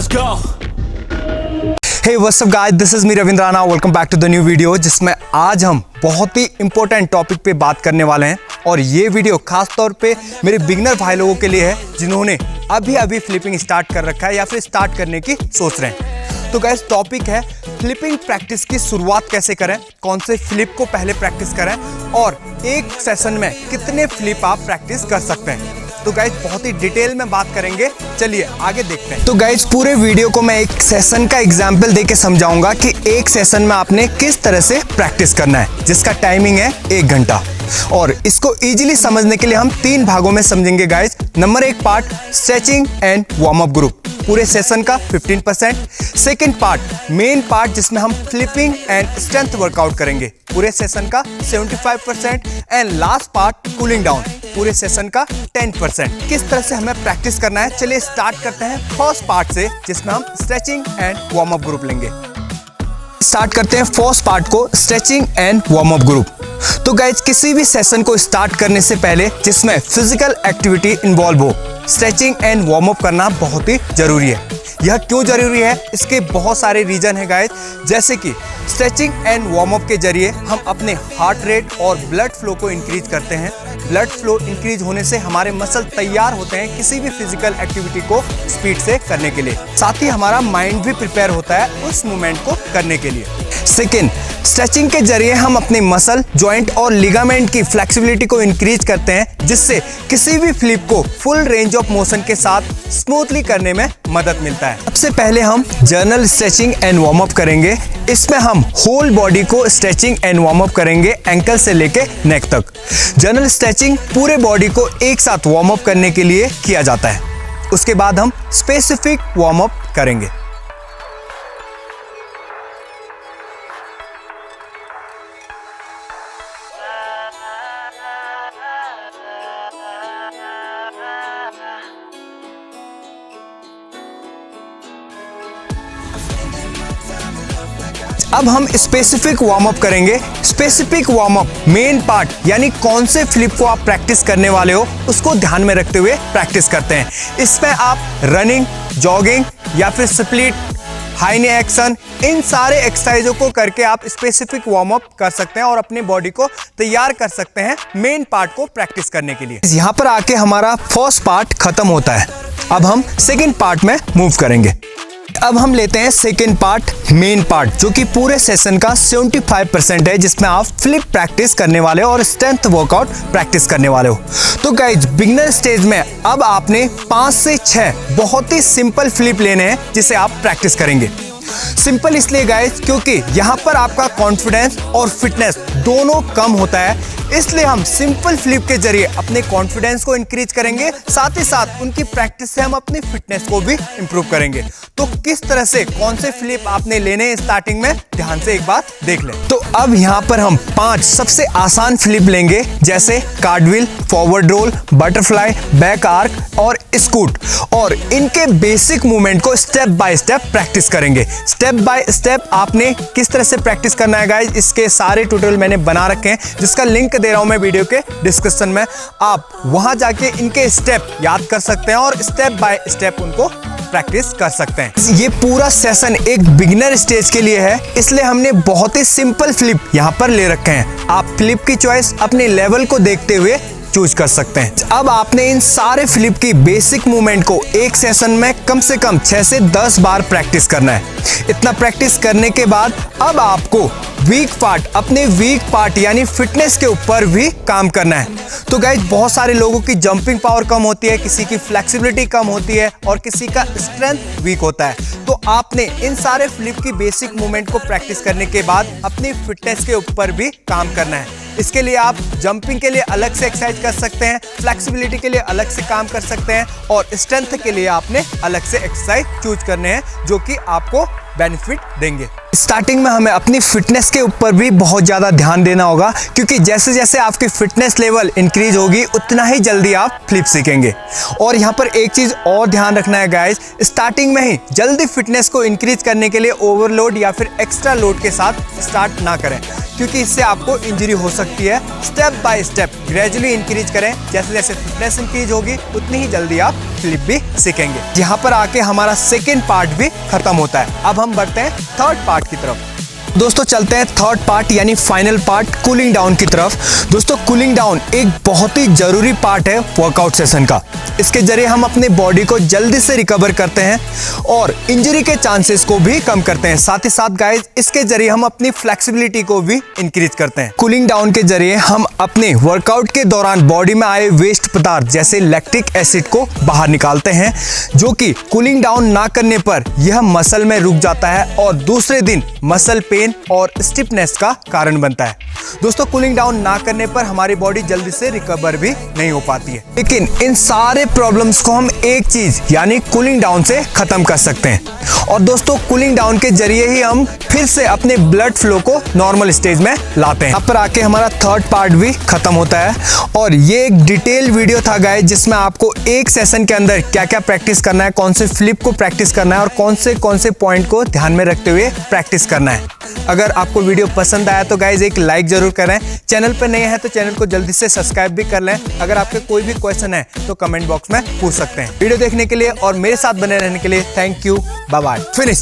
Let's go. Hey, what's up guys? This is me Ravindra Rana. Welcome back to the new video जिसमें आज हम बहुत ही important topic पे बात करने वाले हैं और ये वीडियो खास तौर पे मेरे बिगनर भाई लोगों के लिए है जिन्होंने अभी फ्लिपिंग स्टार्ट कर रखा है या फिर स्टार्ट करने की सोच रहे हैं. तो गाइस टॉपिक है फ्लिपिंग प्रैक्टिस की शुरुआत कैसे करें, कौन से फ्लिप को पहले प्रैक्टिस करें और एक सेशन में कितने फ्लिप आप प्रैक्टिस कर सकते हैं. तो गाइज बहुत ही डिटेल में बात करेंगे, चलिए आगे देखते हैं. तो गाइज पूरे वीडियो को मैं एक सेशन का एग्जांपल देके समझाऊंगा कि एक सेशन में आपने किस तरह से प्रैक्टिस करना है, जिसका टाइमिंग है 1 घंटा. और इसको इजीली समझने के लिए हम 3 भागों में समझेंगे guys. Number 1 part stretching and warm up group, पूरे सेशन का 15%. सेकेंड पार्ट मेन पार्ट जिसमें हम फ्लिपिंग एंड स्ट्रेंथ वर्कआउट करेंगे, पूरे सेशन का 75%. And last part cooling down, पूरे सेशन का 10%. किस तरह से हमें प्रैक्टिस करना है, चलिए स्टार्ट करते हैं फर्स्ट पार्ट से जिसमें हम stretching and warm up group लेंगे. स्टार्ट करते हैं फर्स्ट पार्ट को, stretching and warm up group. तो गाइज किसी भी सेशन को स्टार्ट करने से पहले जिसमें फिजिकल एक्टिविटी इन्वॉल्व हो, स्ट्रेचिंग एंड वार्म अप करना बहुत ही जरूरी है. यह क्यों जरूरी है, इसके बहुत सारे रीजन है गाइज. जैसे कि स्ट्रेचिंग एंड वार्म अप के जरिए हम अपने हार्ट रेट और ब्लड फ्लो को इंक्रीज करते हैं. ब्लड फ्लो इंक्रीज होने से हमारे मसल तैयार होते हैं किसी भी फिजिकल एक्टिविटी को स्पीड से करने के लिए. साथ ही हमारा माइंड भी प्रिपेयर होता है उस मूवमेंट को करने के लिए. सेकेंड, स्ट्रेचिंग के जरिए हम अपने मसल, जॉइंट और लिगामेंट की फ्लेक्सिबिलिटी को इंक्रीज करते हैं जिससे किसी भी फ्लिप को फुल रेंज ऑफ मोशन के साथ स्मूथली करने में मदद मिलता है. सबसे पहले हम general stretching and warm up करेंगे. इसमें हम होल बॉडी को स्ट्रेचिंग एंड वार्म अप करेंगे एंकल से लेके नेक तक. जनरल स्ट्रेचिंग पूरे बॉडी को एक साथ वार्म अप करने के लिए किया जाता है. उसके बाद हम स्पेसिफिक वार्म अप करेंगे. अब हम स्पेसिफिक वार्म अप करेंगे. Specific warm up main part यानी कौन से फ्लिप को आप प्रैक्टिस करने वाले हो उसको ध्यान में रखते हुए प्रैक्टिस करते हैं. इसमें आप रनिंग, जॉगिंग या फिर स्प्लिट, हाई नी एक्शन, इन सारे एक्सरसाइजों को करके आप स्पेसिफिक वार्म अप कर सकते हैं और अपनी बॉडी को तैयार कर सकते हैं मेन पार्ट को प्रैक्टिस करने के लिए. यहाँ पर आके हमारा फर्स्ट पार्ट खत्म होता है. अब हम सेकेंड पार्ट में मूव करेंगे. अब हम लेते हैं सेकेंड पार्ट, मेन पार्ट, जो कि पूरे सेशन का 75% है जिसमें आप फ्लिप प्रैक्टिस करने वाले हो और स्ट्रेंथ वर्कआउट प्रैक्टिस करने वाले हो. तो गाइज बिगिनर स्टेज में अब आपने 5 से 6 बहुत ही सिंपल फ्लिप लेने हैं जिसे आप प्रैक्टिस करेंगे. सिंपल इसलिए गाइज क्योंकि यहाँ पर आपका कॉन्फिडेंस और फिटनेस दोनों कम होता है, इसलिए हम सिंपल फ्लिप के जरिए अपने कॉन्फिडेंस को इंक्रीज करेंगे, साथ ही साथ उनकी प्रैक्टिस से हम अपनी फिटनेस को भी इंप्रूव करेंगे. तो किस तरह से कौन से फ्लिप आपने लेने हैं स्टार्टिंग में, ध्यान से एक बात देख लें. तो अब यहाँ पर हम 5 सबसे आसान फ्लिप लेंगे जैसे cartwheel, forward roll, butterfly, back arch और स्कूट, और इनके बेसिक मूवमेंट को स्टेप बाय स्टेप प्रैक्टिस करेंगे. स्टेप बाय स्टेप आपने किस तरह से प्रैक्टिस करना है गाइज, इसके सारे ट्यूटोरियल मैंने बना रखे हैं जिसका लिंक दे रहा हूं मैं वीडियो के डिस्क्रिप्शन में. आप वहां जाके इनके स्टेप याद कर सकते हैं और स्टेप बाय स्टेप उनको प्रैक्टिस कर सकते हैं. ये पूरा सेशन एक बिगिनर स्टेज के लिए है, इसलिए हमने बहुत ही सिंपल फ्लिप यहाँ पर ले रखे हैं. आप फ्लिप की चॉइस अपने लेवल को देखते हुए चूज कर सकते हैं. अब आपने इन सारे फ्लिप की बेसिक मूवमेंट को एक सेशन में कम से कम 6 से 10 बार प्रैक्टिस करना है. इतना प्रैक्टिस करने के बाद अब आपको वीक पार्ट, अपने वीक पार्ट यानी फिटनेस के ऊपर भी काम करना है. तो गाइज बहुत सारे लोगों की जंपिंग पावर कम होती है, किसी की फ्लेक्सिबिलिटी कम होती है और किसी का स्ट्रेंथ वीक होता है. तो आपने इन सारे फ्लिप की बेसिक मूवमेंट को प्रैक्टिस करने के बाद अपनी फिटनेस के ऊपर भी काम करना है. इसके लिए आप जंपिंग के लिए अलग से एक्सरसाइज कर सकते हैं, फ्लेक्सिबिलिटी के लिए अलग से काम कर सकते हैं और स्ट्रेंथ के लिए आपने अलग से एक्सरसाइज चूज करने हैं जो कि आपको बेनिफिट देंगे. स्टार्टिंग में हमें अपनी फिटनेस के ऊपर भी बहुत ज़्यादा ध्यान देना होगा क्योंकि जैसे जैसे आपकी फिटनेस लेवल इंक्रीज होगी उतना ही जल्दी आप फ्लिप सीखेंगे. और यहाँ पर एक चीज़ और ध्यान रखना है गाइज, स्टार्टिंग में ही जल्दी फिटनेस को इंक्रीज करने के लिए ओवरलोड या फिर एक्स्ट्रा लोड के साथ स्टार्ट ना करें क्योंकि इससे आपको इंजरी हो सकती है. Step by step gradually increase करें, जैसे जैसे फिटनेस इंक्रीज होगी उतनी ही जल्दी आप फ्लिप भी सीखेंगे। यहाँ पर आके हमारा सेकेंड पार्ट भी खत्म होता है। अब हम बढ़ते हैं थर्ड पार्ट की तरफ। दोस्तों चलते हैं थर्ड पार्ट यानी फाइनल पार्ट कूलिंग डाउन की तरफ। दोस्तों कूलिंग डाउन एक बहुत ही जरूरी पार्ट है वर्कआउट सेशन का। इसके जरिए हम अपने बॉडी को जल्दी से रिकवर करते हैं और इंजरी के चांसेस को भी कम करते हैं। साथ ही साथ गाइस इसके जरिए हम अपनी फ्लेक्सिबिलिटी को भी इंक्रीज करते हैं। कूलिंग डाउन के जरिए हम अपने वर्कआउट के दौरान बॉडी में आए वेस्ट पदार्थ जैसे लैक्टिक एसिड को बाहर निकालते हैं, जो कि कूलिंग डाउन ना करने पर यह मसल में रुक जाता है और दूसरे दिन मसल पेन और स्टिफनेस का कारण बनता है। दोस्तों कूलिंग डाउन ना करने पर हमारी बॉडी जल्दी से रिकवर भी नहीं हो पाती है, लेकिन इन सारे प्रॉब्लम्स को हम एक चीज यानी कूलिंग डाउन से खत्म कर सकते हैं। और दोस्तों कूलिंग डाउन के जरिए ही हम फिर से अपने ब्लड फ्लो को नॉर्मल स्टेज में लाते हैं। यहाँ पर आके हमारा थर्ड पार्ट भी खत्म होता है और ये एक डिटेल वीडियो था गाइस, जिसमें आपको एक सेशन के अंदर क्या क्या प्रैक्टिस करना है, कौन से फ्लिप को प्रैक्टिस करना है और कौन से पॉइंट को ध्यान में रखते हुए प्रैक्टिस करना है। अगर आपको वीडियो पसंद आया तो गाइज एक लाइक जरूर करें। चैनल पर नए हैं तो चैनल को जल्दी से सब्सक्राइब भी कर लें। अगर आपके कोई भी क्वेश्चन है तो कमेंट बॉक्स में पूछ सकते हैं। वीडियो देखने के लिए और मेरे साथ बने रहने के लिए thank you. Bye bye. Finish.